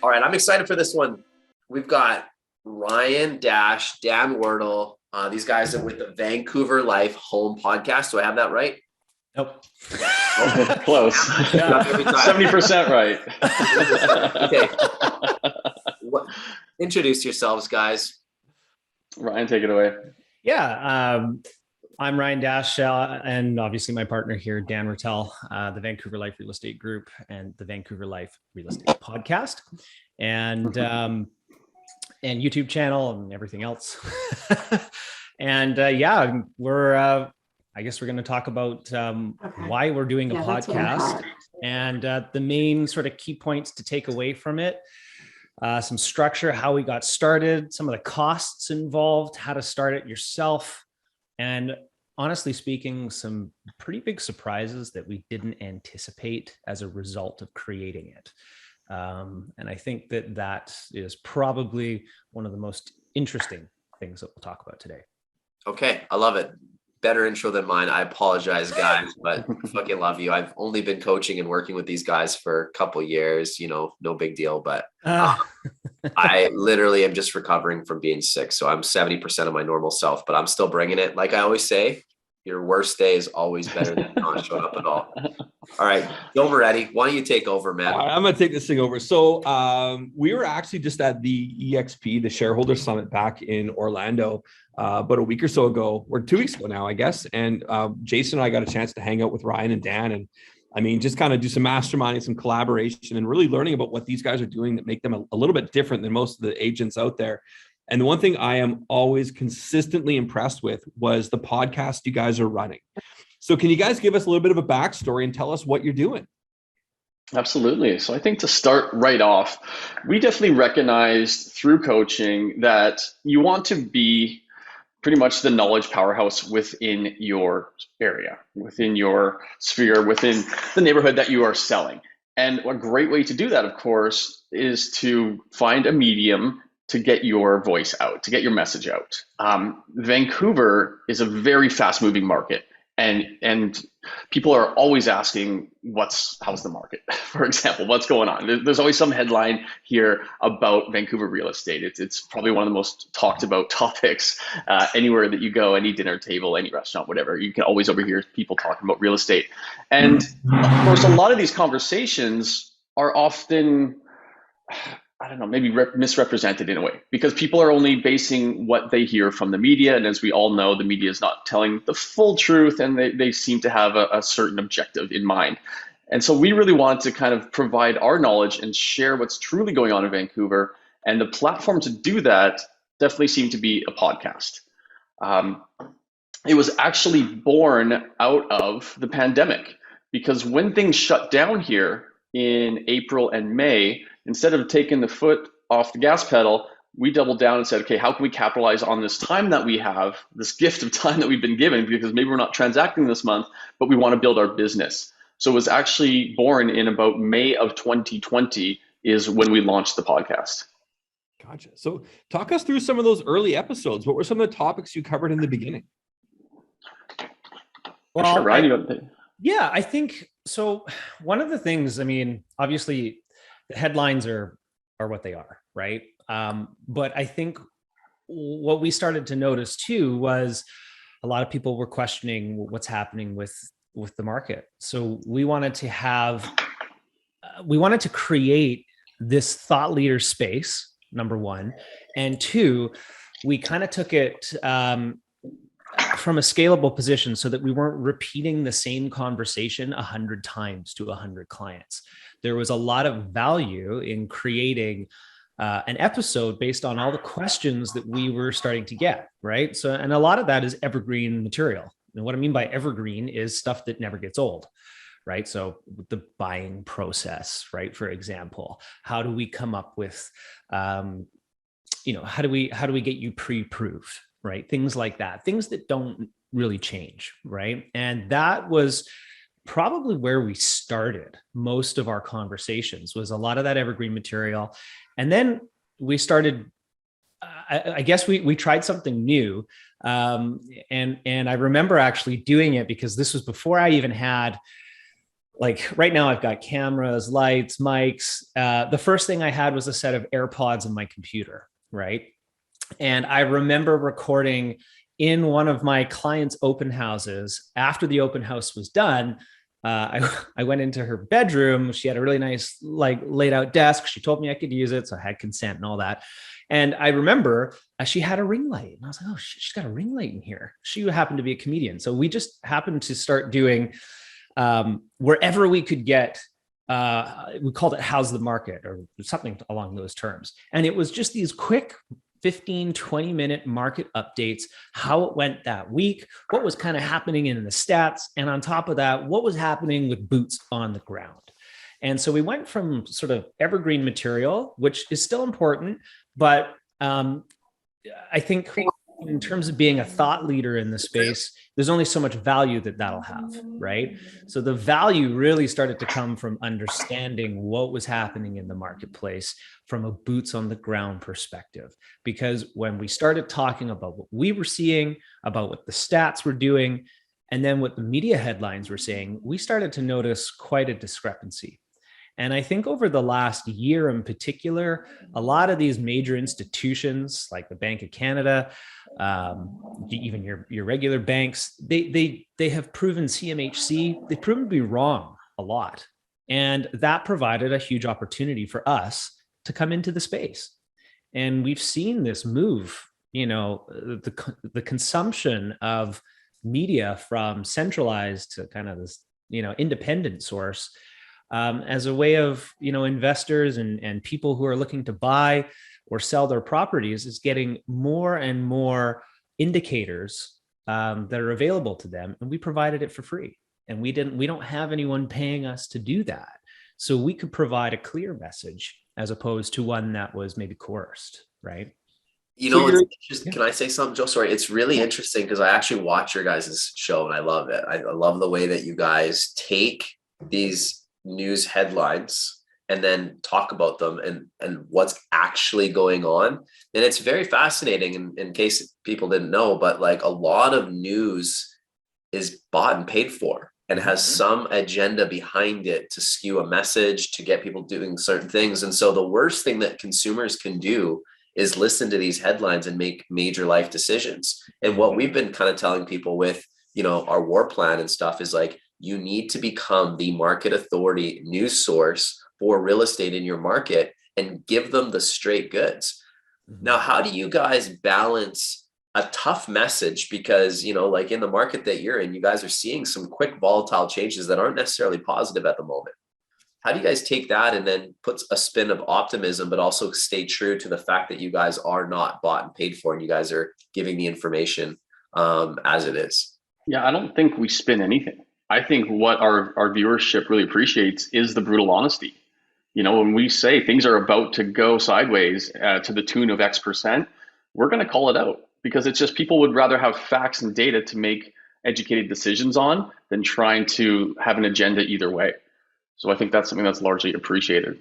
All right, I'm excited for this one. We've got Ryan Dash, Dan Wordle. These guys are with the Vancouver Life Home Podcast. Do I have that right? Nope. Oh, close. 70% right. Okay. Introduce yourselves, guys. Ryan, take it away. Yeah. I'm Ryan Dash, and obviously my partner here, Dan Wordle, the Vancouver Life Real Estate Group and the Vancouver Life Real Estate Podcast, and YouTube channel and everything else. And yeah, I guess we're going to talk about why we're doing a podcast and the main sort of key points to take away from it. Some structure, how we got started, some of the costs involved, how to start it yourself. And honestly speaking, some pretty big surprises that we didn't anticipate as a result of creating it. And I think that is probably one of the most interesting things that we'll talk about today. Okay, I love it. Better intro than mine. I apologize, guys, but fucking love you. I've only been coaching and working with these guys for a couple years, no big deal, but I literally am just recovering from being sick. So I'm 70% of my normal self, but I'm still bringing it. Like I always say, your worst day is always better than not showing up at all. All right, Joe Moretti, why don't you take over, man? I'm going to take this thing over. So we were actually just at the EXP, the Shareholder Summit back in Orlando about a week or so ago, or 2 weeks ago now, I guess. And Jason and I got a chance to hang out with Ryan and Dan. And I mean, just kind of do some masterminding, some collaboration, and really learning about what these guys are doing that make them a little bit different than most of the agents out there. And the one thing I am always consistently impressed with was the podcast you guys are running. So can you guys give us a little bit of a backstory and tell us what you're doing? Absolutely. So I think to start right off, we definitely recognized through coaching that you want to be pretty much the knowledge powerhouse within your area, within your sphere, within the neighborhood that you are selling. And a great way to do that, of course, is to find a medium to get your voice out, to get your message out. Vancouver is a very fast-moving market, and people are always asking, how's the market? For example, what's going on? There's always some headline here about Vancouver real estate. It's probably one of the most talked about topics anywhere that you go, any dinner table, any restaurant, whatever. You can always overhear people talking about real estate. And of course, a lot of these conversations are often, I don't know, maybe misrepresented in a way, because people are only basing what they hear from the media. And as we all know, the media is not telling the full truth, and they seem to have a certain objective in mind. And so we really want to kind of provide our knowledge and share what's truly going on in Vancouver. And the platform to do that definitely seemed to be a podcast. It was actually born out of the pandemic, because when things shut down here in April and May, instead of taking the foot off the gas pedal, we doubled down and said, okay, how can we capitalize on this time that we have, this gift of time that we've been given, because maybe we're not transacting this month, but we want to build our business. So it was actually born in about May of 2020 is when we launched the podcast. Gotcha. So talk us through some of those early episodes. What were some of the topics you covered in the beginning? Well, sure, Ryan, yeah, I think so. One of the things, I mean, obviously the headlines are what they are, right? But I think what we started to notice too was a lot of people were questioning what's happening with the market. So we wanted to create this thought leader space, number one, and two, we kind of took it from a scalable position so that we weren't repeating the same conversation 100 times to 100 clients. There was a lot of value in creating an episode based on all the questions that we were starting to get, right? So, and a lot of that is evergreen material. And what I mean by evergreen is stuff that never gets old, right? So the buying process, right? For example, how do we come up with, how do we get you pre-approved, right? Things like that, things that don't really change, right? And that was probably where we started most of our conversations, was a lot of that evergreen material. And then we started, I guess we tried something new. And I remember actually doing it because this was before I even had like right now I've got cameras, lights, mics. The first thing I had was a set of AirPods in my computer, right? And I remember recording in one of my clients' open houses. After the open house was done, I went into her bedroom. She had a really nice, like, laid out desk. She told me I could use it, so I had consent and all that. And I remember she had a ring light, and I was like, "Oh, she's got a ring light in here." She happened to be a comedian, so we just happened to start doing wherever we could get. We called it "How's the Market" or something along those terms, and it was just these quick 15, 20-minute market updates, how it went that week, what was kind of happening in the stats, and on top of that, what was happening with boots on the ground. And so we went from sort of evergreen material, which is still important, but I think in terms of being a thought leader in the space, there's only so much value that that'll have, right? So the value really started to come from understanding what was happening in the marketplace from a boots on the ground perspective. Because when we started talking about what we were seeing, about what the stats were doing, and then what the media headlines were saying, we started to notice quite a discrepancy. And I think over the last year in particular, a lot of these major institutions like the Bank of Canada, even your regular banks, they have proven CMHC, they've proven to be wrong a lot. And that provided a huge opportunity for us to come into the space. And we've seen this move, the consumption of media from centralized to kind of this, independent source, as a way of, investors and people who are looking to buy or sell their properties is getting more and more indicators that are available to them. And we provided it for free. And we don't have anyone paying us to do that. So we could provide a clear message as opposed to one that was maybe coerced, right? Can I say something, Joe? Sorry, it's really interesting because I actually watch your guys' show and I love it. I love the way that you guys take these news headlines and then talk about them and what's actually going on. And it's very fascinating in case people didn't know, but like a lot of news is bought and paid for and has some agenda behind it to skew a message, to get people doing certain things. And so the worst thing that consumers can do is listen to these headlines and make major life decisions. And what we've been kind of telling people with, our war plan and stuff is like, you need to become the market authority news source for real estate in your market and give them the straight goods. Now, how do you guys balance a tough message? Because, like in the market that you're in, you guys are seeing some quick volatile changes that aren't necessarily positive at the moment. How do you guys take that and then put a spin of optimism, but also stay true to the fact that you guys are not bought and paid for, and you guys are giving the information as it is? Yeah, I don't think we spin anything. I think what our viewership really appreciates is the brutal honesty. When we say things are about to go sideways to the tune of X%, we're going to call it out because it's just people would rather have facts and data to make educated decisions on than trying to have an agenda either way. So I think that's something that's largely appreciated.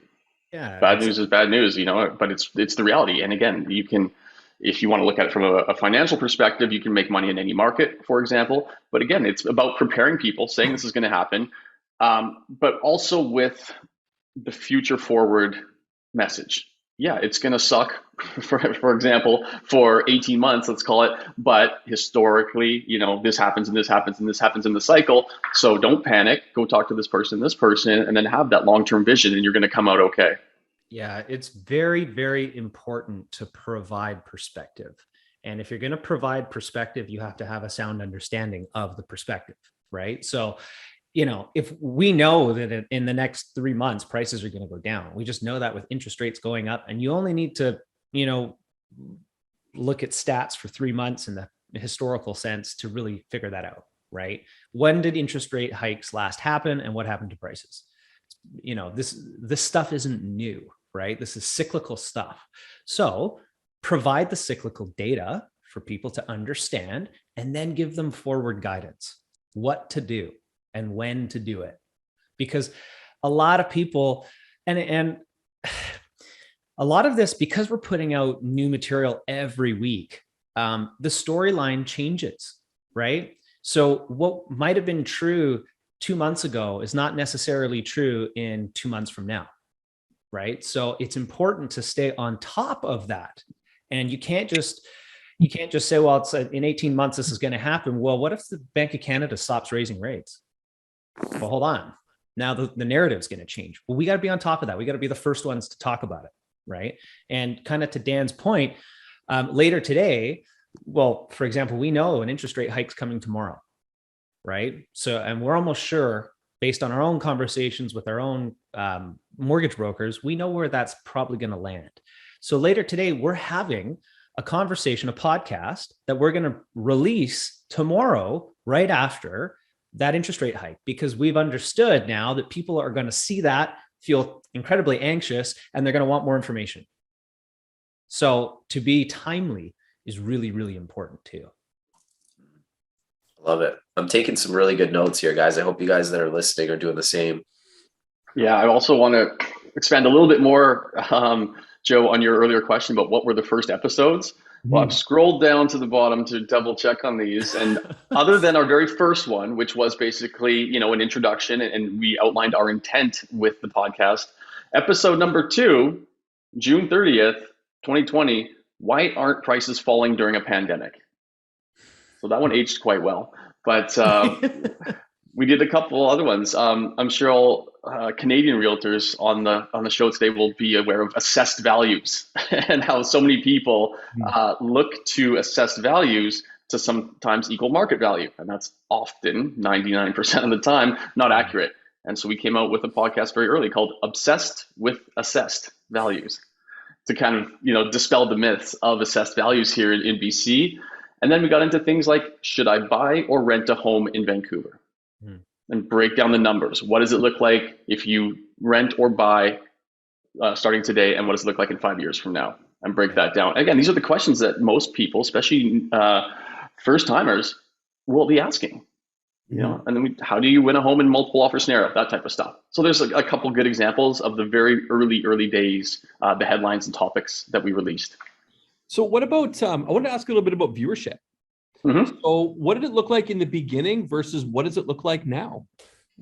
Yeah, bad news is bad news, but it's the reality. And again, you can, if you want to look at it from a financial perspective, you can make money in any market, for example. But again, it's about preparing people, saying this is going to happen, but also with the future forward message. Yeah, it's going to suck, for example, for 18 months, let's call it. But historically, this happens and this happens and this happens in the cycle. So don't panic. Go talk to this person, and then have that long-term vision, and you're going to come out okay. Yeah, it's very, very important to provide perspective. And if you're going to provide perspective, you have to have a sound understanding of the perspective, right? So, if we know that in the next 3 months, prices are going to go down, we just know that with interest rates going up, and you only need to, look at stats for 3 months in the historical sense to really figure that out, right? When did interest rate hikes last happen and what happened to prices? This stuff isn't new, right? This is cyclical stuff. So provide the cyclical data for people to understand and then give them forward guidance, what to do and when to do it. Because a lot of people, and a lot of this, because we're putting out new material every week, the storyline changes, right? So what might have been true 2 months ago is not necessarily true in 2 months from now, right? So it's important to stay on top of that. And you can't just say, well, it's in 18 months, this is going to happen. Well, what if the Bank of Canada stops raising rates? Well, hold on. Now the narrative is going to change. Well, we got to be on top of that. We got to be the first ones to talk about it, right? And kind of to Dan's point, later today, well, for example, we know an interest rate hike's coming tomorrow, right? So, and we're almost sure, based on our own conversations with our own mortgage brokers, we know where that's probably going to land. So later today, we're having a conversation, a podcast that we're going to release tomorrow, right after that interest rate hike, because we've understood now that people are going to see that, feel incredibly anxious, and they're going to want more information. So to be timely is really, really important too. Love it. I'm taking some really good notes here, guys. I hope you guys that are listening are doing the same. Yeah, I also want to expand a little bit more, Joe, on your earlier question about what were the first episodes. Well, I've scrolled down to the bottom to double check on these. And other than our very first one, which was basically, an introduction, and we outlined our intent with the podcast, episode number 2, June 30th, 2020, why aren't prices falling during a pandemic? So that one aged quite well. But we did a couple other ones. I'm sure all Canadian realtors on the show today will be aware of assessed values and how so many people look to assessed values to sometimes equal market value. And that's often 99% of the time not accurate. And so we came out with a podcast very early called Obsessed with Assessed Values to kind of, dispel the myths of assessed values here in BC. And then we got into things like, should I buy or rent a home in Vancouver? And break down the numbers. What does it look like if you rent or buy starting today? And what does it look like in 5 years from now? And break that down. Again, these are the questions that most people, especially first timers, will be asking. And then how do you win a home in multiple offer scenario? That type of stuff. So there's a couple good examples of the very early days, the headlines and topics that we released. So what about, I want to ask a little bit about viewership. So what did it look like in the beginning versus what does it look like now?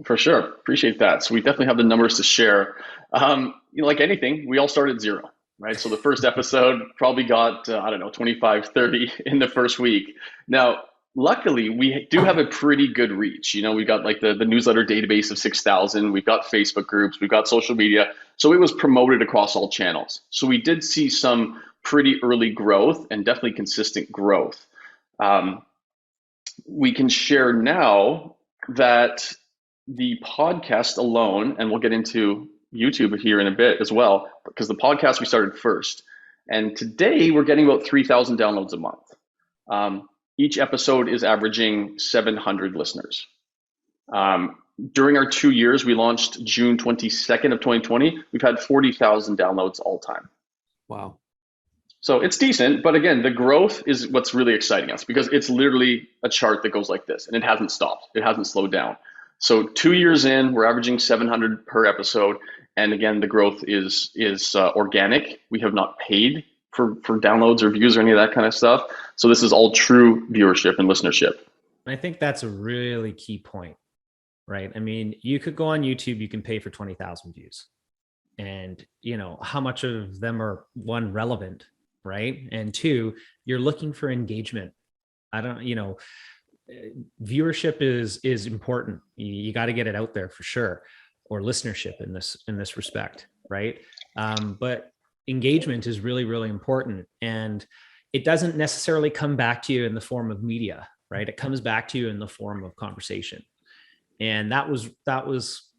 For sure. Appreciate that. So we definitely have the numbers to share. Like anything, we all started zero, right? So the first episode probably got, 25, 30 in the first week. Now, luckily, we do have a pretty good reach. We got like the newsletter database of 6,000. We've got Facebook groups. We've got social media. So it was promoted across all channels. So we did see some pretty early growth and definitely consistent growth. We can share now that the podcast alone, and we'll get into YouTube here in a bit as well, because the podcast we started first. And today we're getting about 3,000 downloads a month. Each episode is averaging 700 listeners. During our 2 years, we launched June 22nd of 2020. We've had 40,000 downloads all time. Wow. So it's decent, but again, the growth is what's really exciting us because it's literally a chart that goes like this and it hasn't stopped. It hasn't slowed down. So 2 years in, we're averaging 700 per episode. And again, the growth is organic. We have not paid for downloads or views or any of that kind of stuff. So this is all true viewership and listenership. I think that's a really key point, right? I mean, you could go on YouTube, you can pay for 20,000 views. And, how much of them are, one, relevant, right? And two, you're looking for engagement. Viewership is important. You got to get it out there for sure, or listenership in this respect, right? But engagement is really, really important. And it doesn't necessarily come back to you in the form of media, right? It comes back to you in the form of conversation. And that was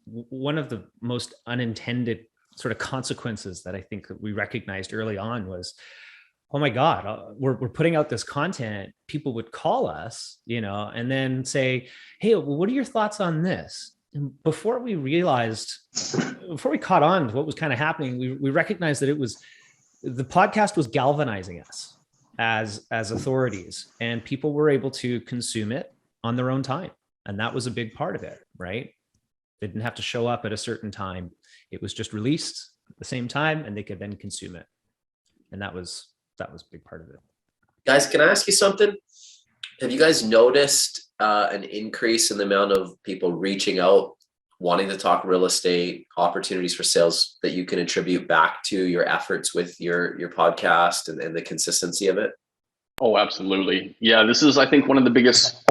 one of the most unintended sort of consequences that I think that we recognized early on was, oh my God, we're putting out this content. People would call us, and then say, hey, well, what are your thoughts on this? And before we caught on to what was kind of happening, we recognized that the podcast was galvanizing us as authorities, and people were able to consume it on their own time. And that was a big part of it, right? They didn't have to show up at a certain time. It was just released at the same time and they could then consume it. And that was a big part of it. Guys, can I ask you something? Have you guys noticed an increase in the amount of people reaching out, wanting to talk real estate, opportunities for sales that you can attribute back to your efforts with your podcast and the consistency of it? Oh, absolutely. Yeah, this is, I think, one of the biggest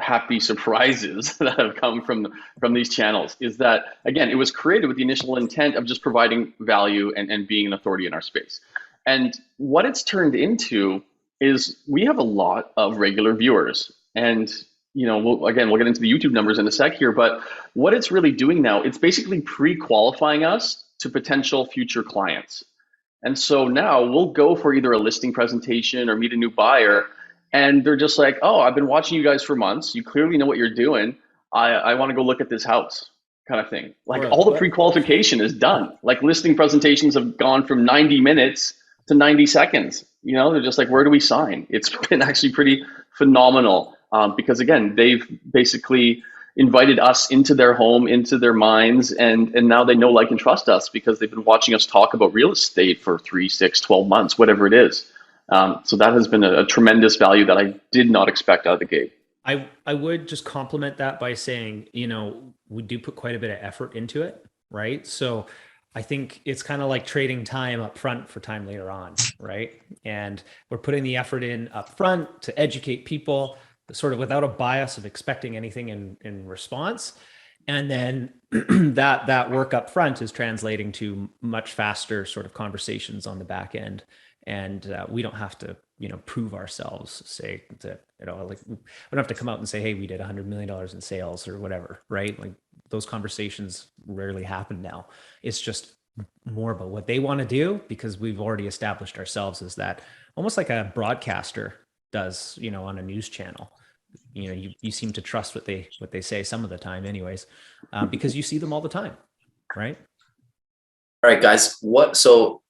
happy surprises that have come from these channels is that, again, it was created with the initial intent of just providing value and being an authority in our space. And what it's turned into is we have a lot of regular viewers. And, we'll get into the YouTube numbers in a sec here, but what it's really doing now, it's basically pre-qualifying us to potential future clients. And so now we'll go for either a listing presentation or meet a new buyer. And they're just like, oh, I've been watching you guys for months. You clearly know what you're doing. I want to go look at this house, kind of thing. Like all the pre-qualification is done. Like listing presentations have gone from 90 minutes to 90 seconds. They're just like, where do we sign? It's been actually pretty phenomenal because, again, they've basically invited us into their home, into their minds, and now they know, like, and trust us because they've been watching us talk about real estate for 3, 6, 12 months, whatever it is. So that has been a tremendous value that I did not expect out of the gate. I would just compliment that by saying, we do put quite a bit of effort into it, right? So I think it's kind of like trading time up front for time later on, right? And we're putting the effort in up front to educate people sort of without a bias of expecting anything in response. And then that work up front is translating to much faster sort of conversations on the back end. And we don't have to, prove ourselves, say that, like we don't have to come out and say, hey, we did $100 million in sales or whatever, right? Like those conversations rarely happen now. It's just more about what they want to do because we've already established ourselves as that, almost like a broadcaster does, on a news channel. You seem to trust what they say some of the time anyways, because you see them all the time, right? All right, guys, so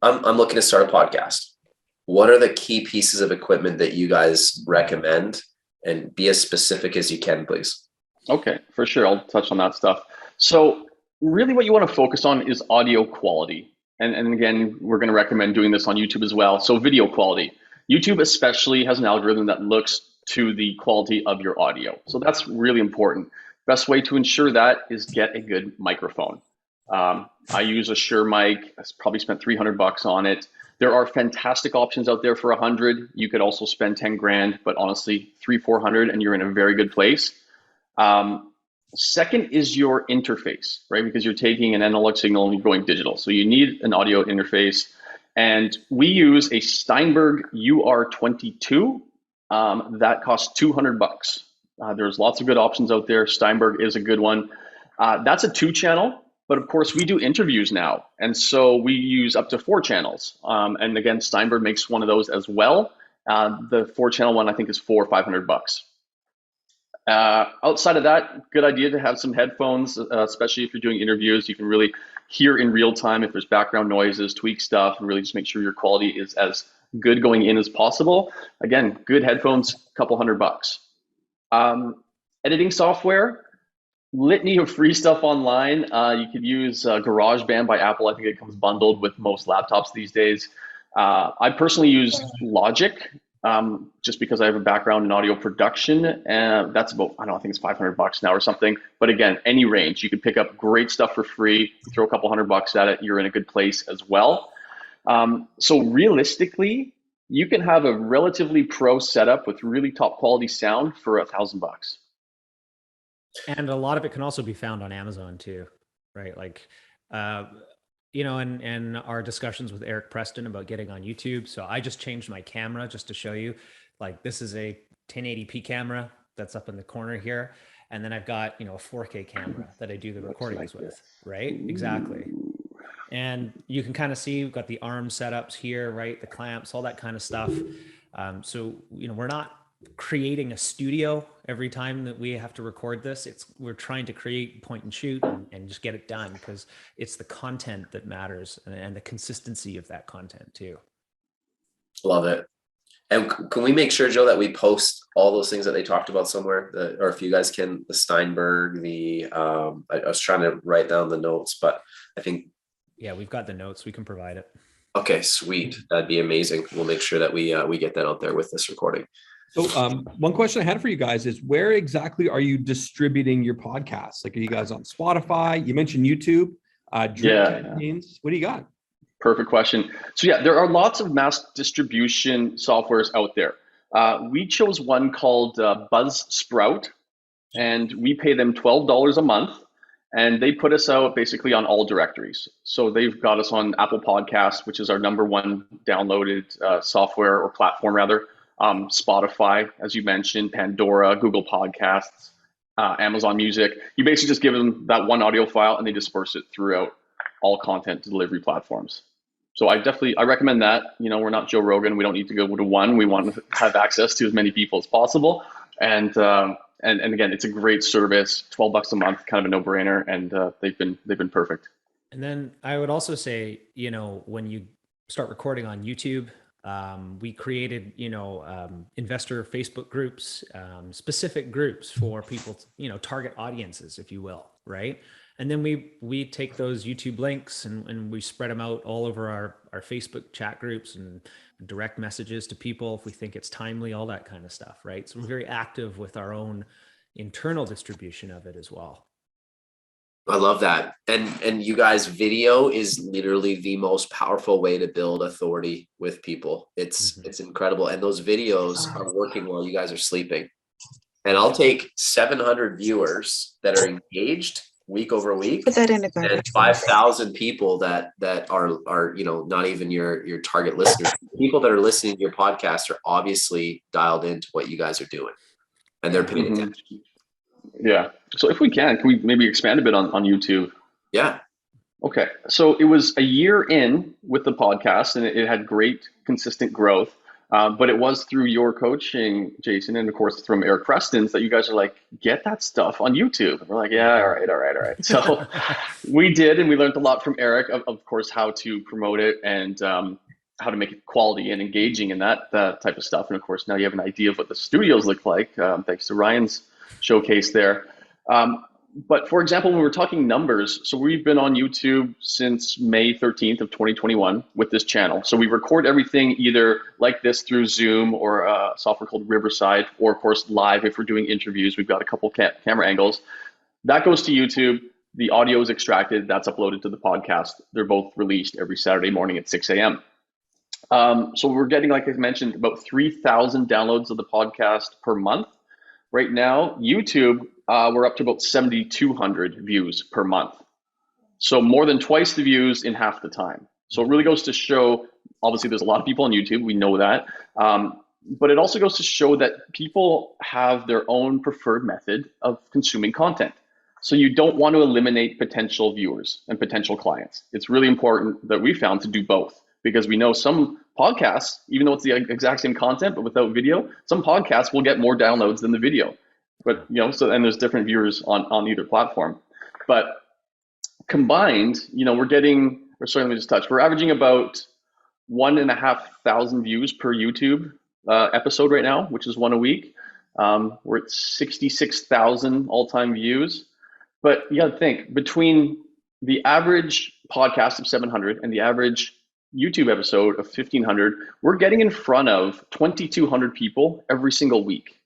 I'm looking to start a podcast. What are the key pieces of equipment that you guys recommend? And be as specific as you can, please. Okay, for sure. I'll touch on that stuff. So really what you want to focus on is audio quality. And again, we're going to recommend doing this on YouTube as well. So video quality. YouTube especially has an algorithm that looks to the quality of your audio. So that's really important. Best way to ensure that is get a good microphone. I use a Shure mic. I probably spent $300 on it. There are fantastic options out there for 100. You could also spend 10 grand, but honestly, 300-400 and you're in a very good place. Second is your interface, right? Because you're taking an analog signal and you're going digital. So you need an audio interface. And we use a Steinberg UR22 that costs $200. There's lots of good options out there. Steinberg is a good one. That's a 2-channel. But of course, we do interviews now. And so we use up to 4 channels. And again, Steinberg makes one of those as well. The 4-channel one, I think, is $400 or $500. Outside of that, good idea to have some headphones, especially if you're doing interviews. You can really hear in real time if there's background noises, tweak stuff, and really just make sure your quality is as good going in as possible. Again, good headphones, couple $100. Editing software. Litany of free stuff online. You could use GarageBand by Apple. I think it comes bundled with most laptops these days. I personally use Logic just because I have a background in audio production. And that's about, I think it's $500 now or something. But again, any range. You can pick up great stuff for free, throw a couple $100 at it. You're in a good place as well. So realistically, you can have a relatively pro setup with really top quality sound for $1,000. And a lot of it can also be found on Amazon too, right? Like, and our discussions with Eric Preston about getting on YouTube. So I just changed my camera just to show you, like, this is a 1080p camera that's up in the corner here. And then I've got, a 4K camera that I do the recordings with, right? Exactly. And you can kind of see we've got the arm setups here, right? The clamps, all that kind of stuff. So, we're not creating a studio every time that we have to record this. We're trying to create point and shoot and just get it done because it's the content that matters and the consistency of that content too. Love it. And can we make sure, Joe, that we post all those things that they talked about somewhere, or if you guys can, the Steinberg, I was trying to write down the notes, but I think. Yeah, we've got the notes. We can provide it. Okay, sweet. That'd be amazing. We'll make sure that we get that out there with this recording. So one question I had for you guys is, where exactly are you distributing your podcasts? Like, are you guys on Spotify? You mentioned YouTube, drip campaigns. What do you got? Perfect question. So yeah, there are lots of mass distribution softwares out there. We chose one called Buzzsprout, and we pay them $12 a month, and they put us out basically on all directories. So they've got us on Apple Podcasts, which is our #1 downloaded software or platform rather. Spotify, as you mentioned, Pandora, Google Podcasts, Amazon Music. You basically just give them that one audio file and they disperse it throughout all content delivery platforms. So I recommend that. You know, we're not Joe Rogan. We don't need to go to one. We want to have access to as many people as possible. And again, it's a great service. $12 a month, kind of a no-brainer, and they've been perfect. And then I would also say, you know, when you start recording on YouTube, we created, investor Facebook groups, specific groups for people, target audiences, if you will, right? And then we take those YouTube links and we spread them out all over our Facebook chat groups and direct messages to people if we think it's timely, all that kind of stuff, right? So we're very active with our own internal distribution of it as well. I love that. And you guys, video is literally the most powerful way to build authority with people. It's incredible. And those videos are working while you guys are sleeping. And I'll take 700 viewers that are engaged week over week, Put that in a garbage. and 5,000 people that are not even your target listeners. People that are listening to your podcast are obviously dialed into what you guys are doing, and they're paying attention. Yeah. So if we can we maybe expand a bit on YouTube? Yeah. Okay. So it was a year in with the podcast, and it had great, consistent growth. But it was through your coaching, Jason, and of course from Eric Preston's, that you guys are like, get that stuff on YouTube. And we're like, yeah, all right. So we did, and we learned a lot from Eric, of course, how to promote it and how to make it quality and engaging and that type of stuff. And of course, now you have an idea of what the studios look like, thanks to Ryan's showcase there. But for example, when we're talking numbers, so we've been on YouTube since May 13th of 2021 with this channel. So we record everything either like this through Zoom or a software called Riverside, or of course live if we're doing interviews. We've got a couple camera angles. That goes to YouTube. The audio is extracted. That's uploaded to the podcast. They're both released every Saturday morning at 6 a.m. So we're getting, like I mentioned, about 3,000 downloads of the podcast per month. Right now, YouTube, we're up to about 7,200 views per month. So more than twice the views in half the time. So it really goes to show, obviously there's a lot of people on YouTube, we know that. But it also goes to show that people have their own preferred method of consuming content. So you don't want to eliminate potential viewers and potential clients. It's really important that we found to do both, because we know some podcasts, even though it's the exact same content, but without video, some podcasts will get more downloads than the video. But, and there's different viewers on either platform. But combined, we're averaging about 1,500 views per YouTube episode right now, which is one a week. We're at 66,000 all-time views. But you got to think, between the average podcast of 700 and the average YouTube episode of 1,500, we're getting in front of 2,200 people every single week,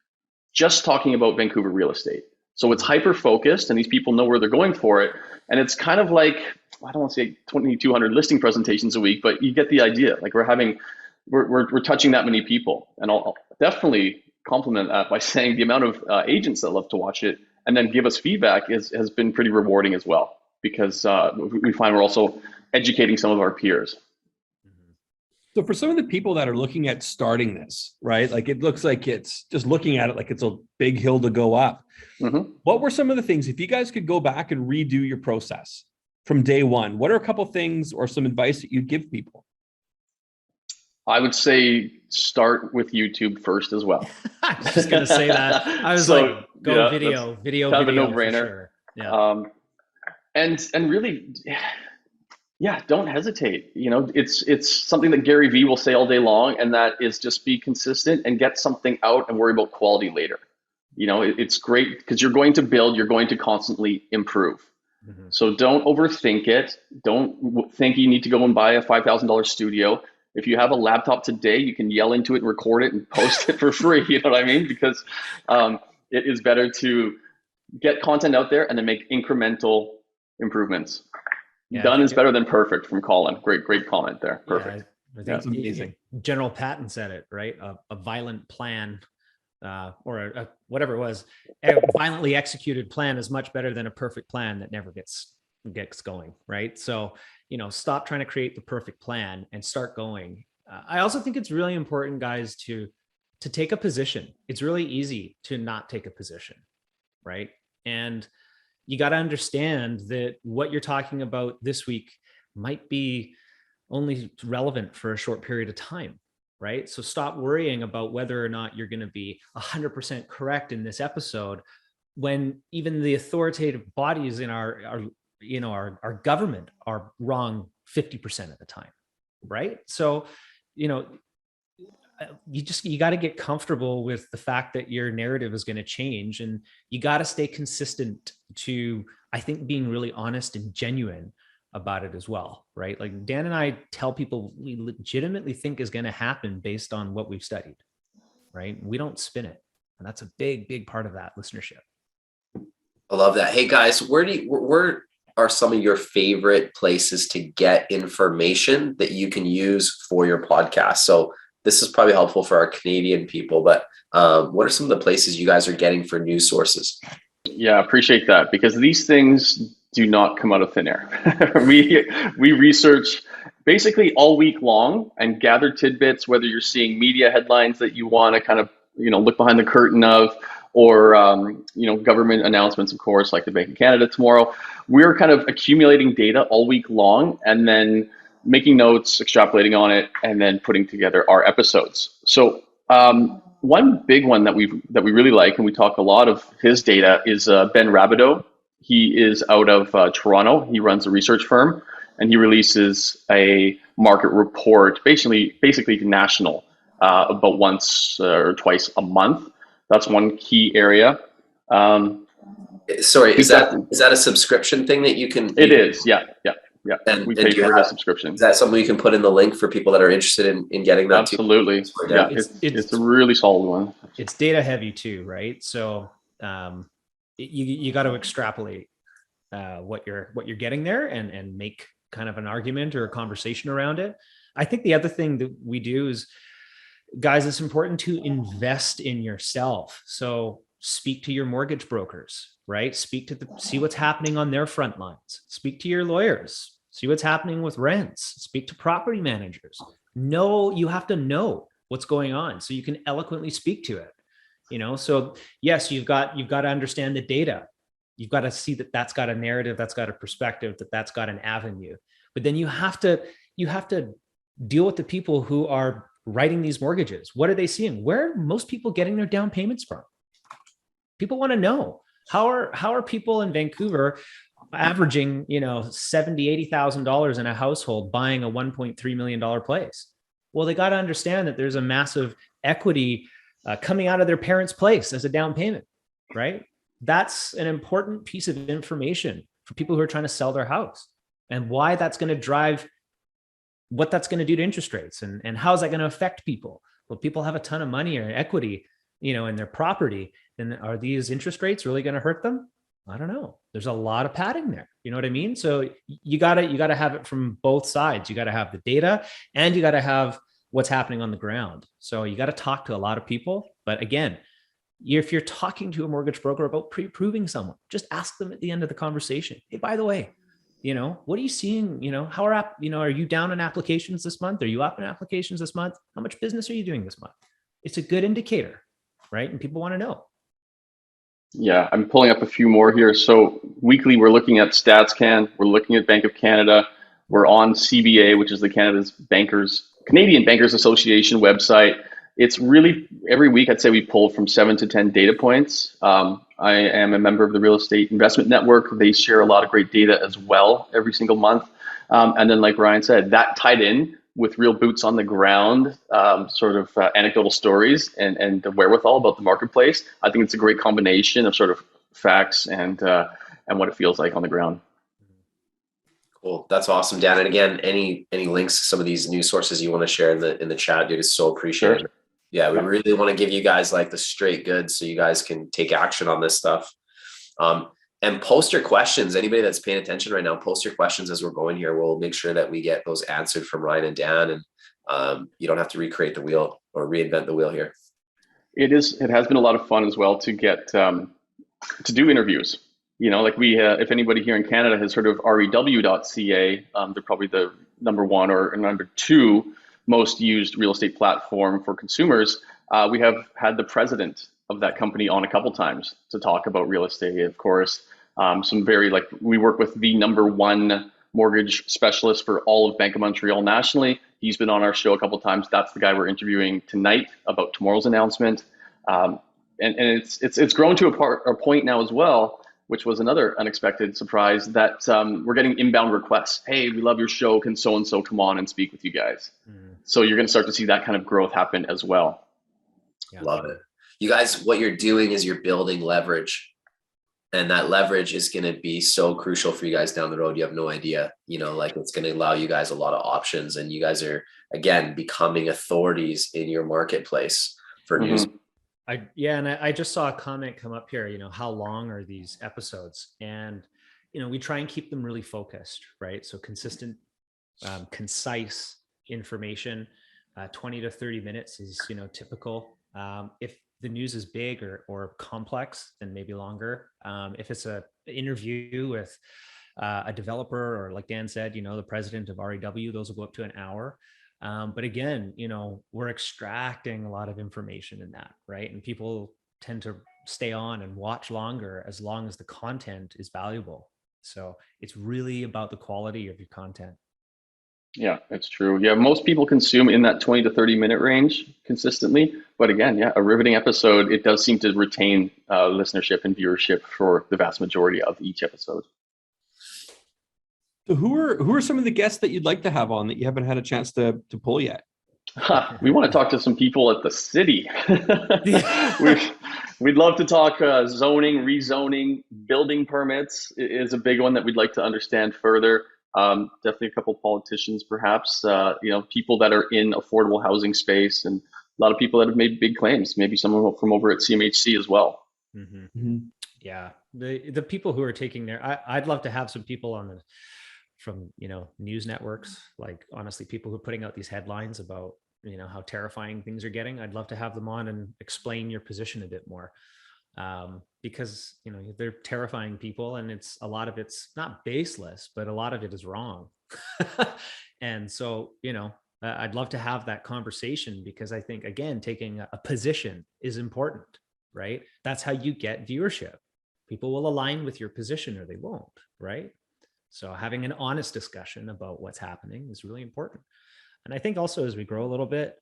just talking about Vancouver real estate. So it's hyper focused, and these people know where they're going for it. And it's kind of like, I don't want to say 2,200 listing presentations a week, but you get the idea. Like we're touching that many people. And I'll definitely compliment that by saying the amount of agents that love to watch it and then give us feedback has been pretty rewarding as well, because we find we're also educating some of our peers. So for some of the people that are looking at starting this, right? Like it looks like it's just looking at it like it's a big hill to go up. Mm-hmm. What were some of the things, if you guys could go back and redo your process from day one, what are a couple things or some advice that you'd give people? I would say start with YouTube first as well. I was just going to say that. I was video, kind of a no-brainer. Sure. Yeah. And really, yeah, don't hesitate. It's something that Gary Vee will say all day long, and that is just be consistent and get something out and worry about quality later. It's great because you're going to constantly improve. Mm-hmm. So don't overthink it. Don't think you need to go and buy a $5,000 studio. If you have a laptop today, you can yell into it and record it and post it for free. You know what I mean? Because it is better to get content out there and then make incremental improvements. Yeah, Done is better than perfect from Colin. Great comment there. Perfect. I think That's amazing. General Patton said it, right? A violent plan, or whatever it was, a violently executed plan is much better than a perfect plan that never gets going, right? So, stop trying to create the perfect plan and start going. I also think it's really important, guys, to take a position. It's really easy to not take a position, right? And you got to understand that what you're talking about this week might be only relevant for a short period of time, right? So stop worrying about whether or not you're going to be 100% correct in this episode, when even the authoritative bodies in our government are wrong 50% of the time, right? So, you got to get comfortable with the fact that your narrative is going to change, and you got to stay consistent to, I think, being really honest and genuine about it as well, right? Like Dan and I tell people we legitimately think is going to happen based on what we've studied, right? We don't spin it. And that's a big part of that listenership. I love that. Hey guys, where are some of your favorite places to get information that you can use for your podcast? So this is probably helpful for our Canadian people, but what are some of the places you guys are getting for news sources? Yeah, appreciate that, because these things do not come out of thin air. we research basically all week long and gather tidbits, whether you're seeing media headlines that you want to kind of look behind the curtain of, or government announcements, of course, like the Bank of Canada tomorrow. We're kind of accumulating data all week long and then making notes, extrapolating on it, and then putting together our episodes. So one big one that we really like, and we talk a lot of his data, is Ben Rabideau. He is out of Toronto. He runs a research firm, and he releases a market report, basically national, about once or twice a month. That's one key area. Sorry, is that a subscription thing that you can? It is, yeah. And we pay for his subscription. Is that something you can put in the link for people that are interested in getting that? Absolutely. Yeah, it's a really solid one. It's data heavy too, right? So you got to extrapolate what you're getting there and make kind of an argument or a conversation around it. I think the other thing that we do is, guys, it's important to invest in yourself. So speak to your mortgage brokers, right? See what's happening on their front lines. Speak to your lawyers. See what's happening with rents. Speak to property managers. You have to know what's going on so you can eloquently speak to it. So yes, you've got to understand the data. You've got to see that that's got a narrative, that's got a perspective, that's got an avenue. But then you have to deal with the people who are writing these mortgages. What are they seeing? Where are most people getting their down payments from? People want to know how are people in Vancouver averaging, $70,000, $80,000 in a household buying a $1.3 million place? Well, they got to understand that there's a massive equity coming out of their parents' place as a down payment, right? That's an important piece of information for people who are trying to sell their house, and why that's going to drive what that's going to do to interest rates, and how is that going to affect people? Well, people have a ton of money or equity, in their property, then are these interest rates really going to hurt them? I don't know. There's a lot of padding there. You know what I mean? So you gotta have it from both sides. You got to have the data, and you got to have what's happening on the ground. So you got to talk to a lot of people. But again, if you're talking to a mortgage broker about pre-approving someone, just ask them at the end of the conversation, hey, by the way, what are you seeing? How are you down in applications this month? Are you up in applications this month? How much business are you doing this month? It's a good indicator, right? And people want to know. Yeah, I'm pulling up a few more here. So weekly, we're looking at StatsCan. We're looking at Bank of Canada. We're on CBA, which is the Canadian Bankers Association website. It's really, every week, I'd say we pull from 7 to 10 data points. I am a member of the Real Estate Investment Network. They share a lot of great data as well every single month. And then, like Ryan said, that tied in with real boots on the ground, anecdotal stories and the wherewithal about the marketplace. I think it's a great combination of sort of facts and what it feels like on the ground. Cool. That's awesome, Dan. And again, any links to some of these news sources you want to share in the chat, dude, is so appreciated. Sure. Yeah, we really want to give you guys like the straight goods so you guys can take action on this stuff. And post your questions. Anybody that's paying attention right now, post your questions as we're going here. We'll make sure that we get those answered from Ryan and Dan, and you don't have to recreate the wheel or reinvent the wheel here. It has been a lot of fun as well to get to do interviews. Like if anybody here in Canada has heard of rew.ca, they're probably the number one or number two most used real estate platform for consumers. We have had the president of that company on a couple times to talk about real estate, of course. We work with the number one mortgage specialist for all of Bank of Montreal nationally. He's been on our show a couple times. That's the guy we're interviewing tonight about tomorrow's announcement. And it's grown to a point now as well, which was another unexpected surprise, that we're getting inbound requests. Hey, we love your show. Can so-and-so come on and speak with you guys? So you're going to start to see that kind of growth happen as well. Yeah. Love it. You guys, what you're doing is you're building leverage. And that leverage is going to be so crucial for you guys down the road. You have no idea, it's going to allow you guys a lot of options. And you guys are, again, becoming authorities in your marketplace for news. I just saw a comment come up here, how long are these episodes? And, we try and keep them really focused, right? So consistent, concise information, 20 to 30 minutes is, typical. If the news is big or complex, then maybe longer. If it's an interview with a developer, or like Dan said, the president of REW, those will go up to an hour. But again, we're extracting a lot of information in that, right? And people tend to stay on and watch longer as long as the content is valuable. So it's really about the quality of your content. Yeah, it's true. Yeah, most people consume in that 20 to 30 minute range consistently. But again, a riveting episode, it does seem to retain listenership and viewership for the vast majority of each episode. So who are some of the guests that you'd like to have on that you haven't had a chance to pull yet? We want to talk to some people at the city. We'd love to talk zoning, rezoning, building permits is a big one that we'd like to understand further. Definitely a couple politicians, perhaps, people that are in affordable housing space, and a lot of people that have made big claims, maybe someone from over at CMHC as well. Mm-hmm. Mm-hmm. Yeah. The people who are taking I'd love to have some people from news networks, like honestly, people who are putting out these headlines about, how terrifying things are getting. I'd love to have them on and explain your position a bit more. Because they're terrifying people, and a lot of it's not baseless, but a lot of it is wrong. And so I'd love to have that conversation, because I think, again, taking a position is important, right? That's how you get viewership. People will align with your position or they won't, right? So having an honest discussion about what's happening is really important. And I think also, as we grow a little bit,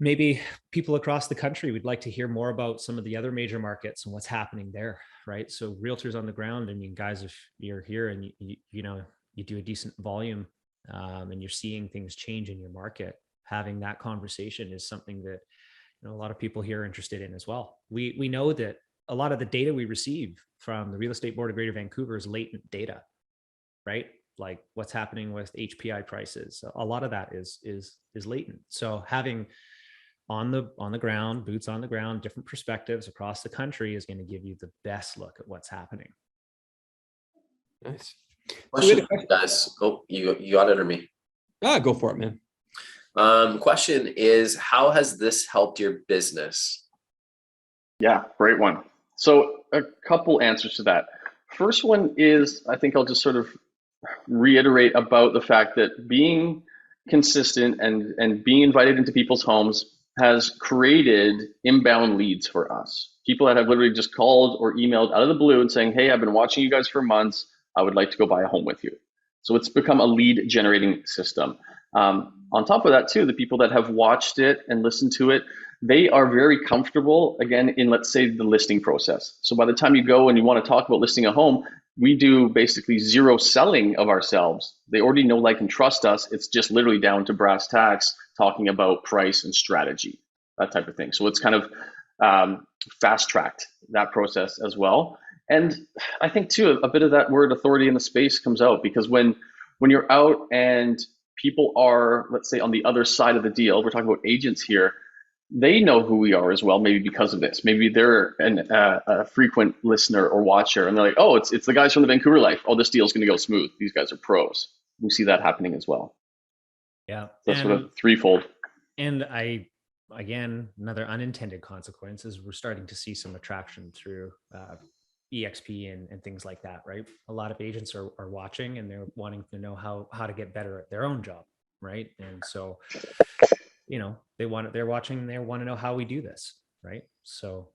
maybe people across the country would like to hear more about some of the other major markets and what's happening there, right? So realtors on the ground, and you guys, if you're here and you do a decent volume and you're seeing things change in your market, having that conversation is something that a lot of people here are interested in as well. We know that a lot of the data we receive from the Real Estate Board of Greater Vancouver is latent data, right? Like what's happening with HPI prices. A lot of that is latent. So having on the ground, boots on the ground, different perspectives across the country is going to give you the best look at what's happening. Nice. Question, guys. Oh, you got it or me? Go for it, man. Question is, how has this helped your business? Yeah, great one. So a couple answers to that. First one is, I think I'll just sort of reiterate about the fact that being consistent and being invited into people's homes has created inbound leads for us. People that have literally just called or emailed out of the blue and saying, hey, I've been watching you guys for months. I would like to go buy a home with you. So it's become a lead generating system. On top of that too, the people that have watched it and listened to it, they are very comfortable, again, in, let's say, the listing process. So by the time you go and you want to talk about listing a home, we do basically zero selling of ourselves. They already know, like, and trust us. It's just literally down to brass tacks, talking about price and strategy, that type of thing. So it's kind of fast-tracked that process as well. And I think too, a bit of that word authority in the space comes out, because when you're out and people are, let's say, on the other side of the deal, we're talking about agents here, they know who we are as well, maybe because of this. Maybe they're a frequent listener or watcher, and they're like, oh, it's the guys from the Vancouver Life. Oh, this deal's going to go smooth. These guys are pros. We see that happening as well. Yeah. That's sort of threefold. And again, another unintended consequence is we're starting to see some attraction through EXP and things like that, right? A lot of agents are watching, and they're wanting to know how to get better at their own job, right? And so, they're watching, and they want to know how we do this, right? So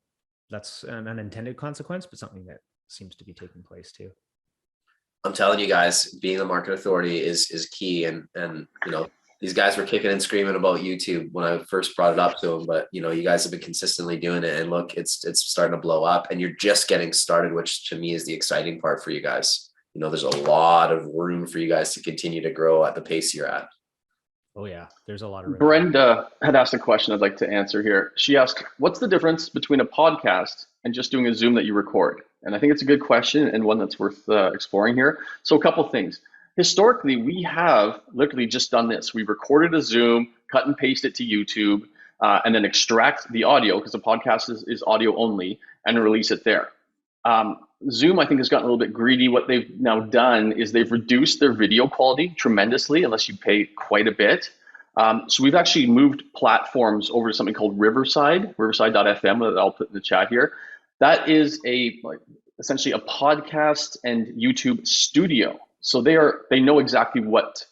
that's an unintended consequence, but something that seems to be taking place too. I'm telling you guys, being a market authority is key. And these guys were kicking and screaming about YouTube when I first brought it up to them, but you guys have been consistently doing it, and look, it's starting to blow up, and you're just getting started, which to me is the exciting part for you guys. There's a lot of room for you guys to continue to grow at the pace you're at. Oh yeah, there's a lot of room. Brenda had asked a question I'd like to answer here. She asked, what's the difference between a podcast and just doing a Zoom that you record? And I think it's a good question, and one that's worth exploring here. So a couple things. Historically, we have literally just done this. We recorded a Zoom, cut and paste it to YouTube, and then extract the audio, because the podcast is audio only, and release it there. Zoom, I think, has gotten a little bit greedy. What they've now done is they've reduced their video quality tremendously, unless you pay quite a bit. So we've actually moved platforms over to something called riverside.fm, that I'll put in the chat here. That is essentially a podcast and YouTube studio. So they know exactly what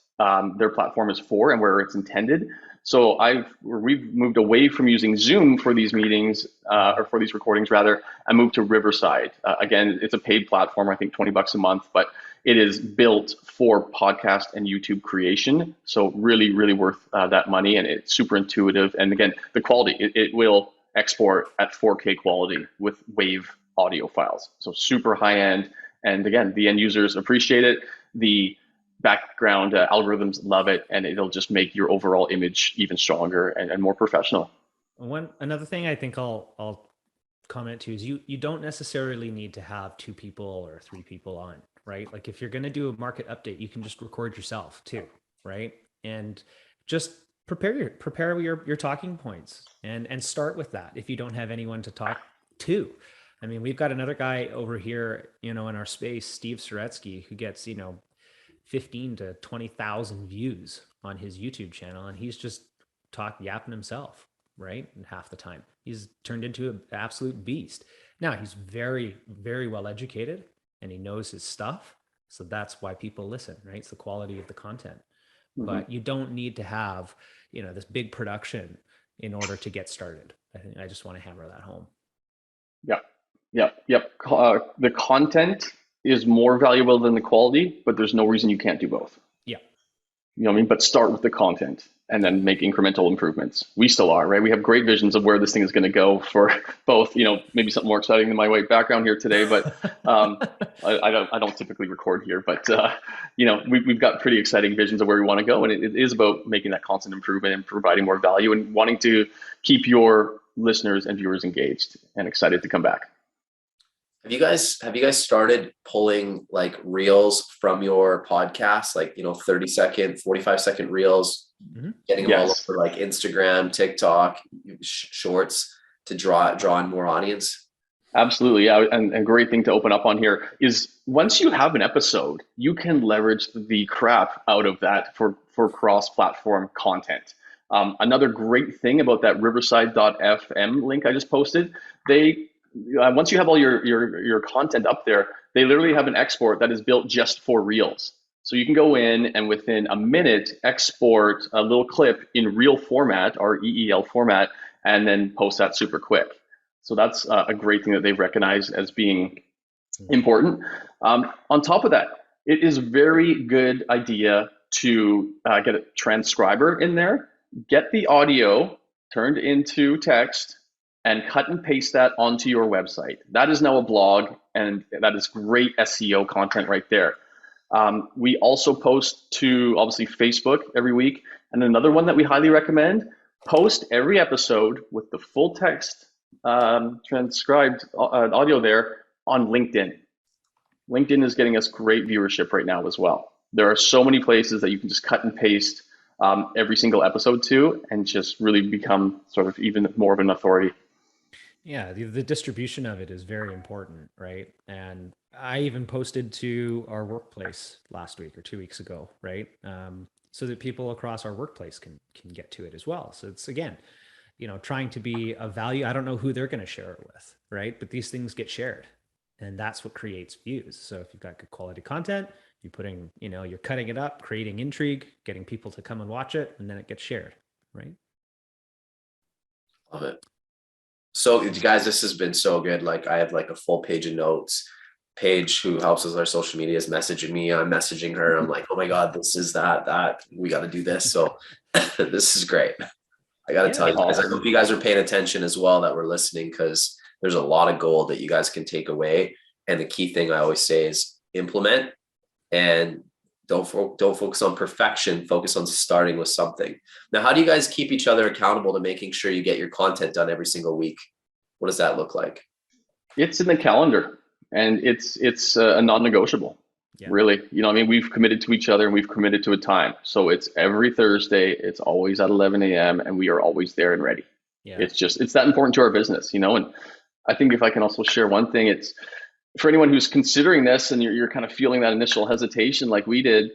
their platform is for and where it's intended. So we've moved away from using Zoom for these meetings, or for these recordings rather, and moved to Riverside. Again, it's a paid platform, I think $20 a month, but it is built for podcast and YouTube creation. So really, really worth that money, and it's super intuitive. And again, the quality, it will export at 4K quality with WAV audio files. So super high end. And again, the end users appreciate it. The background algorithms love it, and it'll just make your overall image even stronger and more professional. Another thing I think I'll comment to is you don't necessarily need to have 2 people or 3 people on, right? Like if you're going to do a market update, you can just record yourself too, right? And just prepare your talking points and start with that if you don't have anyone to talk to. I mean, we've got another guy over here, in our space, Steve Soretsky, who gets, 15 to 20,000 views on his YouTube channel, and he's just yapping himself, right? And half the time he's turned into an absolute beast. Now he's very, very well educated, and he knows his stuff. So that's why people listen, right? It's the quality of the content. Mm-hmm. But you don't need to have, this big production in order to get started. I just want to hammer that home. Yep. The content is more valuable than the quality, but there's no reason you can't do both. Yeah. You know what I mean? But start with the content and then make incremental improvements. We still are, right? We have great visions of where this thing is going to go for both, maybe something more exciting than my white background here today, but I don't typically record here, but we've got pretty exciting visions of where we want to go. And it is about making that constant improvement and providing more value and wanting to keep your listeners and viewers engaged and excited to come back. Have you guys started pulling like reels from your podcast, like 30-second, 45-second reels, getting them all over like Instagram, TikTok, shorts to draw in more audience? Absolutely, yeah. And a great thing to open up on here is once you have an episode, you can leverage the crap out of that for cross-platform content. Another great thing about that riverside.fm link I just posted, once you have all your content up there, they literally have an export that is built just for reels. So you can go in and within a minute export a little clip in reel format or EEL format, and then post that super quick. So that's a great thing that they've recognized as being important. On top of that, it is a very good idea to get a transcriber in there, get the audio turned into text, and cut and paste that onto your website. That is now a blog, and that is great SEO content right there. We also post to obviously Facebook every week. And another one that we highly recommend, post every episode with the full text transcribed audio there on LinkedIn. LinkedIn is getting us great viewership right now as well. There are so many places that you can just cut and paste every single episode to and just really become sort of even more of an authority. Yeah, the distribution of it is very important, right? And I even posted to our workplace last week or 2 weeks ago, right? So that people across our workplace can get to it as well. So it's, again, trying to be of value. I don't know who they're going to share it with, right? But these things get shared, and that's what creates views. So if you've got good quality content, you're cutting it up, creating intrigue, getting people to come and watch it, and then it gets shared, right? Love it. So you guys, this has been so good. Like, I have like a full page of notes. Paige, who helps us with our social media, is messaging me. I'm messaging her. I'm like, oh my God, this is that we got to do this. So this is great. I got to tell you guys, I hope you guys are paying attention as well, that we're listening, because there's a lot of gold that you guys can take away. And the key thing I always say is implement, and don't focus on perfection. Focus on starting with something. Now, how do you guys keep each other accountable to making sure you get your content done every single week? What does that look like? It's in the calendar, and it's a non-negotiable. Yeah. Really, we've committed to each other, and we've committed to a time. So it's every Thursday. It's always at 11 a.m. and we are always there and ready. Yeah. It's that important to our business, And I think if I can also share one thing, it's for anyone who's considering this and you're kind of feeling that initial hesitation like we did.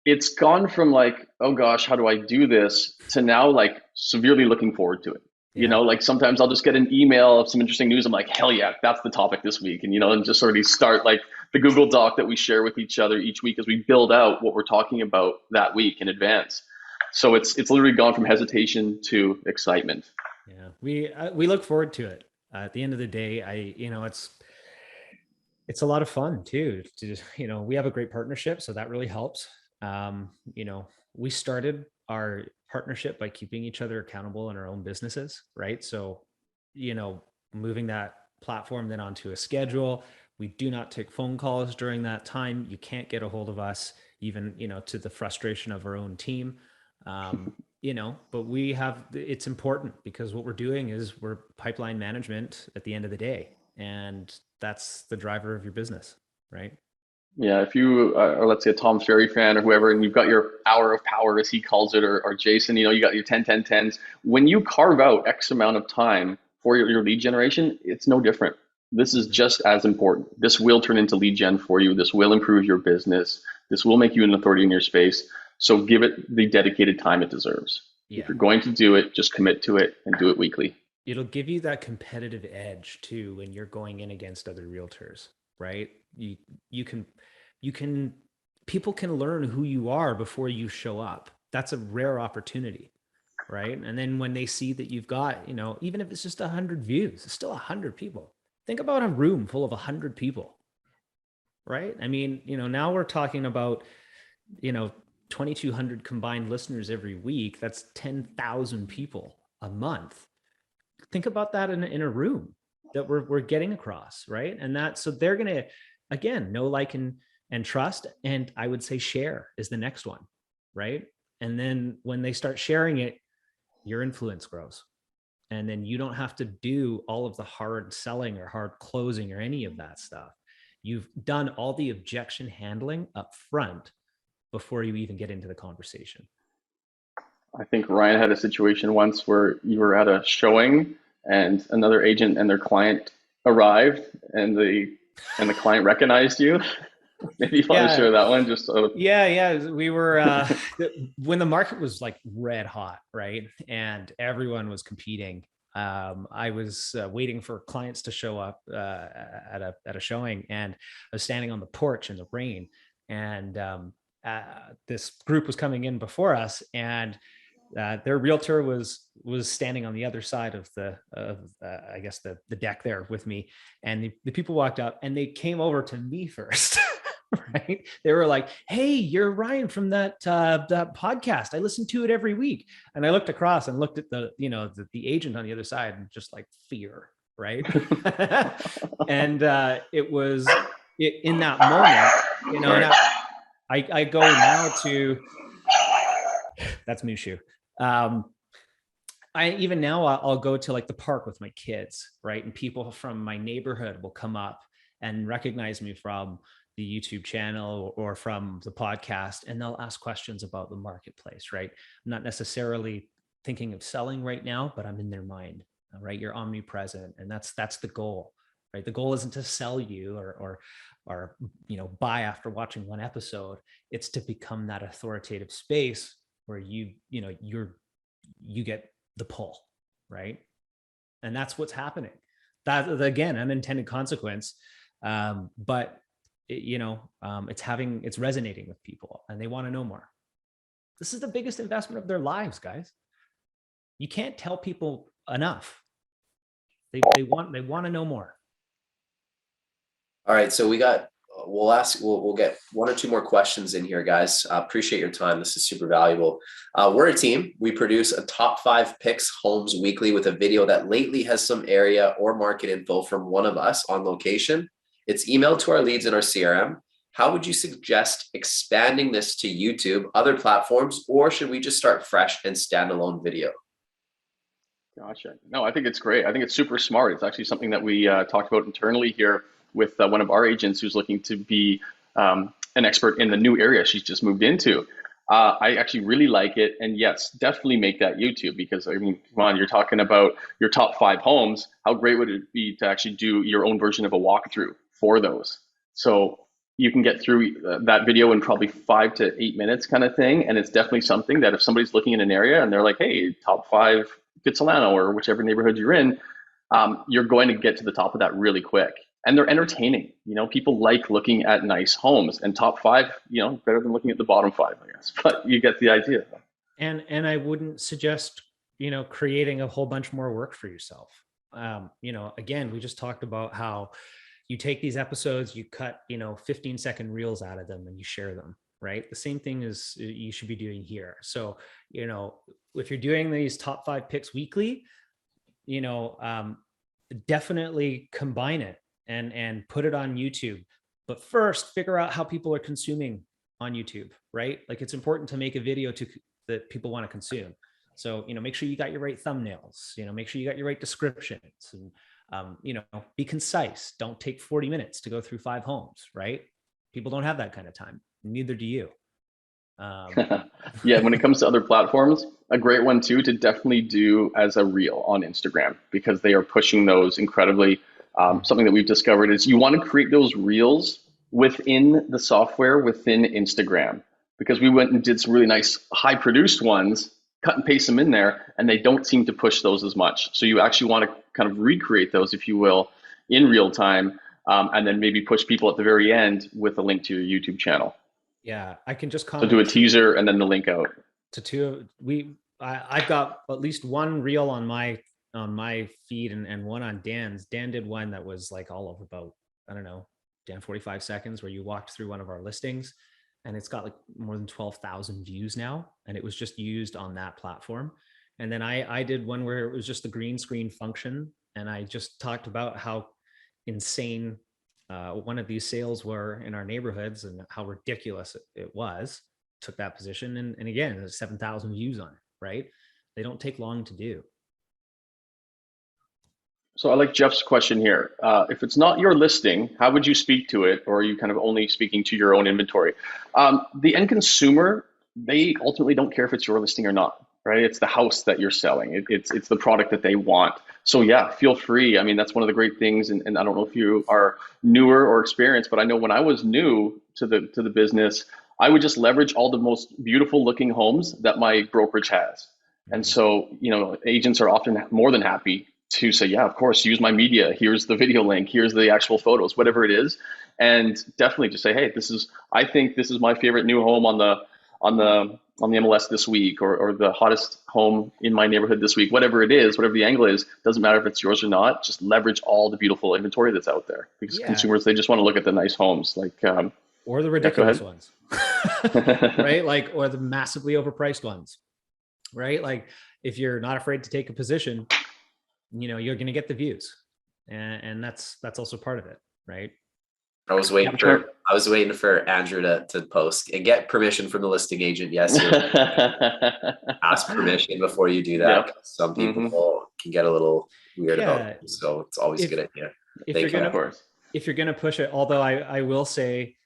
It's gone from like, oh gosh, how do I do this, to now like severely looking forward to it. Yeah. Like sometimes I'll just get an email of some interesting news. I'm like, hell yeah, that's the topic this week. And, and just already start like the Google Doc that we share with each other each week as we build out what we're talking about that week in advance. So it's literally gone from hesitation to excitement. Yeah, we look forward to it. At the end of the day, it's a lot of fun too. We have a great partnership, so that really helps. We started our partnership by keeping each other accountable in our own businesses, right? So, moving that platform then onto a schedule. We do not take phone calls during that time. You can't get a hold of us, even, to the frustration of our own team. But it's important, because what we're doing is we're pipeline management at the end of the day. And that's the driver of your business, right? Yeah, if you are, let's say, a Tom Ferry fan or whoever, and you've got your hour of power, as he calls it, or Jason, you got your 10-10-10s. When you carve out X amount of time for your lead generation, it's no different. This is just as important. This will turn into lead gen for you. This will improve your business. This will make you an authority in your space. So give it the dedicated time it deserves. Yeah. If you're going to do it, just commit to it and do it weekly. It'll give you that competitive edge too when you're going in against other realtors, right? People can learn who you are before you show up. That's a rare opportunity, right? And then when they see that you've got, even if it's just 100 views, it's still 100 people. Think about a room full of 100 people, right? I mean, now we're talking about, 2,200 combined listeners every week. That's 10,000 people a month. Think about that in a room that we're getting across, right? And so they're going to, again, know, like, and trust. And I would say share is the next one, right? And then when they start sharing it, your influence grows. And then you don't have to do all of the hard selling or hard closing or any of that stuff. You've done all the objection handling up front before you even get into the conversation. I think Ryan had a situation once where you were at a showing and another agent and their client arrived, and the client recognized you. Maybe you want to share that one. Yeah. We were when the market was like red hot, right? And everyone was competing. I was waiting for clients to show up at a showing, and I was standing on the porch in the rain, and this group was coming in before us, and their realtor was standing on the other side of I guess the deck there with me, and the people walked up and they came over to me first. Right? They were like, "Hey, you're Ryan from that podcast. I listen to it every week." And I looked across and looked at the agent on the other side, and just like fear, right? And it was in that moment, and I go now to, that's Mushu. I'll go to like the park with my kids, right? And people from my neighborhood will come up and recognize me from the YouTube channel or from the podcast, and they'll ask questions about the marketplace, right? I'm not necessarily thinking of selling right now, but I'm in their mind, right? You're omnipresent, and that's the goal, right? The goal isn't to sell you or buy after watching one episode. It's to become that authoritative space where you get the pull, right? And that's what's happening. That, again, unintended consequence, but it's resonating with people, and they want to know more. This is the biggest investment of their lives, guys. You can't tell people enough. They want to know more. All right, so we'll get one or two more questions in here, guys. Appreciate your time. This is super valuable. We're a team. We produce a top 5 picks homes weekly with a video that lately has some area or market info from one of us on location. It's emailed to our leads in our CRM. How would you suggest expanding this to YouTube, other platforms, or should we just start fresh and standalone video? Gotcha. No, I think it's great. I think it's super smart. It's actually something that we talked about internally here with one of our agents who's looking to be an expert in the new area she's just moved into. I actually really like it. And yes, definitely make that YouTube, because I mean, come on, you're talking about your top 5 homes. How great would it be to actually do your own version of a walkthrough for those? So you can get through that video in probably 5 to 8 minutes kind of thing. And it's definitely something that if somebody's looking in an area and they're like, hey, top 5 kvCORE or whichever neighborhood you're in, you're going to get to the top of that really quick. And they're entertaining. People like looking at nice homes, and top 5, better than looking at the bottom 5, I guess. But you get the idea. And I wouldn't suggest, creating a whole bunch more work for yourself. Again, we just talked about how you take these episodes, you cut, 15-second reels out of them and you share them, right? The same thing is you should be doing here. So, if you're doing these top 5 picks weekly, definitely combine it and put it on YouTube. But first, figure out how people are consuming on YouTube, right? Like, it's important to make a video that people want to consume. So, make sure you got your right thumbnails, make sure you got your right descriptions, and, be concise. Don't take 40 minutes to go through 5 homes, right? People don't have that kind of time. Neither do you. Yeah, when it comes to other platforms, a great one too to definitely do as a reel on Instagram, because they are pushing those incredibly. Something that we've discovered is you want to create those reels within the software, within Instagram, because we went and did some really nice high produced ones, cut and paste them in there, and they don't seem to push those as much. So you actually want to kind of recreate those, if you will, in real time, and then maybe push people at the very end with a link to your YouTube channel. Yeah, I can just comment. So do a teaser and then the link out. I've got at least one reel on my feed and one on Dan's. Dan did one that was like all of about, I don't know, Dan, 45 seconds, where you walked through one of our listings, and it's got like more than 12,000 views now. And it was just used on that platform. And then I did one where it was just the green screen function. And I just talked about how insane one of these sales were in our neighborhoods and how ridiculous it was. Took that position. And again, there's 7,000 views on it, right? They don't take long to do. So I like Jeff's question here. If it's not your listing, how would you speak to it? Or are you kind of only speaking to your own inventory? The end consumer, they ultimately don't care if it's your listing or not, right? It's the house that you're selling. It's the product that they want. So yeah, feel free. I mean, that's one of the great things. And I don't know if you are newer or experienced, but I know when I was new to the business, I would just leverage all the most beautiful looking homes that my brokerage has. And so, agents are often more than happy to say, yeah, of course, use my media. Here's the video link. Here's the actual photos, whatever it is. And definitely just say, hey, I think this is my favorite new home on the MLS this week, or the hottest home in my neighborhood this week, whatever it is, whatever the angle is, doesn't matter if it's yours or not. Just leverage all the beautiful inventory that's out there, because consumers, they just want to look at the nice homes, or the ridiculous ones, right? Like, or the massively overpriced ones, right? Like, if you're not afraid to take a position, you're going to get the views, and that's also part of it, right? I was waiting for Andrew to post and get permission from the listing agent. Yes, ask permission before you do that. Yep. Some people can get a little weird about it, so it's always a good idea. If you're if you're going to push it, although I will say,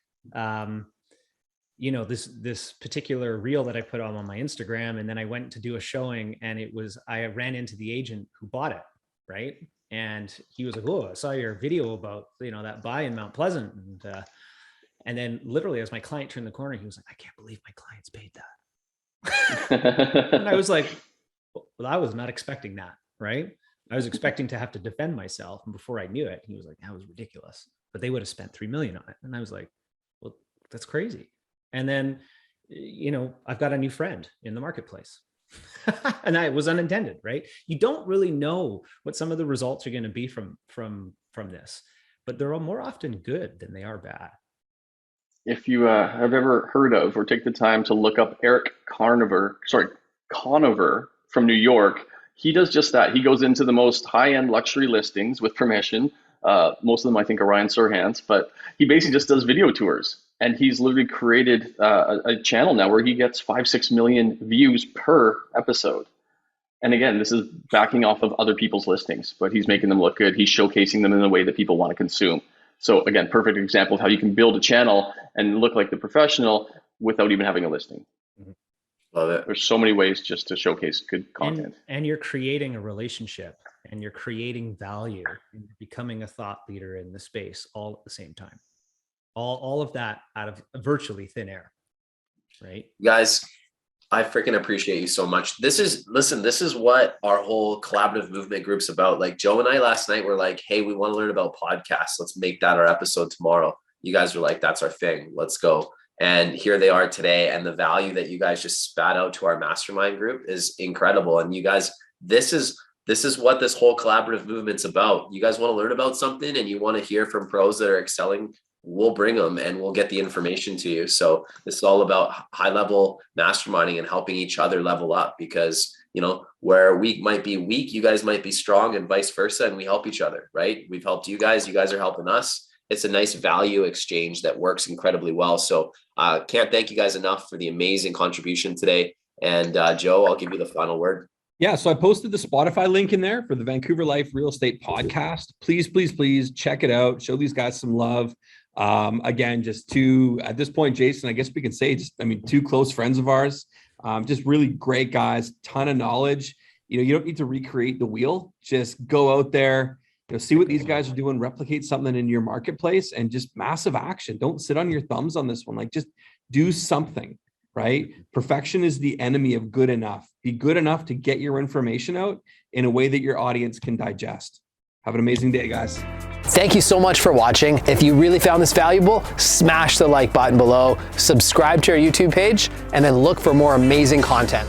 this particular reel that I put on my Instagram, and then I went to do a showing, and I ran into the agent who bought it, right? And he was like, "Oh, I saw your video about that buy in Mount Pleasant," and then literally as my client turned the corner, he was like, "I can't believe my clients paid that." And I was like, "Well, I was not expecting that, right? I was expecting to have to defend myself." And before I knew it, he was like, "That was ridiculous, but they would have spent $3 million on it." And I was like, "Well, that's crazy." And then, I've got a new friend in the marketplace. And that was unintended, right? You don't really know what some of the results are going to be from this, but they're more often good than they are bad. If you have ever heard of or take the time to look up Eric Conover from New York, he does just that. He goes into the most high-end luxury listings with permission. Most of them, I think, are Ryan Serhant's, but he basically just does video tours. And he's literally created a channel now where he gets 5-6 million views per episode. And again, this is backing off of other people's listings, but he's making them look good. He's showcasing them in a way that people want to consume. So again, perfect example of how you can build a channel and look like the professional without even having a listing. Love it. There's so many ways just to showcase good content. And you're creating a relationship, and you're creating value, and you're becoming a thought leader in the space all at the same time. All of that out of virtually thin air, right? Guys, I freaking appreciate you so much. This is what our whole collaborative movement group's about. Like Joe and I last night were like, "Hey, we want to learn about podcasts. Let's make that our episode tomorrow." You guys were like, "That's our thing. Let's go." And here they are today. And the value that you guys just spat out to our mastermind group is incredible. And you guys, this is what this whole collaborative movement's about. You guys want to learn about something and you want to hear from pros that are excelling, we'll bring them and we'll get the information to you. So this is all about high level masterminding and helping each other level up, because where we might be weak, you guys might be strong, and vice versa. And we help each other, right? We've helped you guys are helping us. It's a nice value exchange that works incredibly well. So can't thank you guys enough for the amazing contribution today. And Joe, I'll give you the final word. Yeah, so I posted the Spotify link in there for the Vancouver Life Real Estate Podcast. Please check it out. Show these guys some love. Again, just at this point, Jason, I guess we can say two close friends of ours, just really great guys, ton of knowledge. You don't need to recreate the wheel. Just go out there, see what these guys are doing, replicate something in your marketplace, and just massive action. Don't sit on your thumbs on this one. Like, just do something, right? Perfection is the enemy of good enough. Be good enough to get your information out in a way that your audience can digest. Have an amazing day, guys. Thank you so much for watching. If you really found this valuable, smash the like button below, subscribe to our YouTube page, and then look for more amazing content.